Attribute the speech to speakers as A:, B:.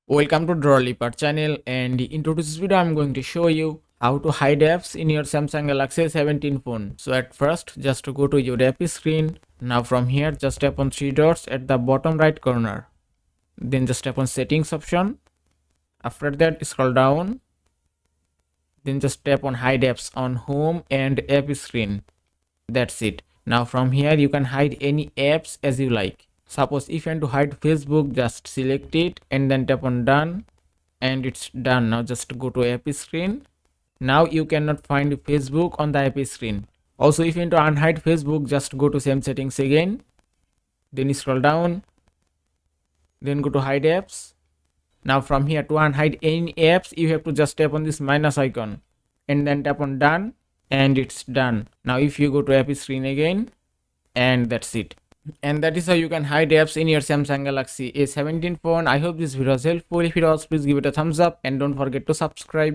A: Welcome to Drawliper channel, and in today's video I'm going to show you how to hide apps in your Samsung Galaxy A17 phone. So at first just to go to your app screen. Now from here just tap on three dots at the bottom right corner. Then just tap on settings option. After that scroll down. Then just tap on hide apps on home and app screen. That's it. Now from here you can hide any apps as you like. Suppose if you want to hide Facebook, just select it and then tap on done, and it's done. Now just go to app screen. Now you cannot find Facebook on the app screen. Also if you want to unhide Facebook, just go to same settings again, then scroll down, then go to hide apps. Now from here to unhide any apps, you have to just tap on this minus icon and then tap on done, and it's done. Now if you go to app screen again, and that's it. And that is how you can hide apps in your Samsung Galaxy A17 phone. I hope this video was helpful. If it was, please give it a thumbs up and don't forget to subscribe.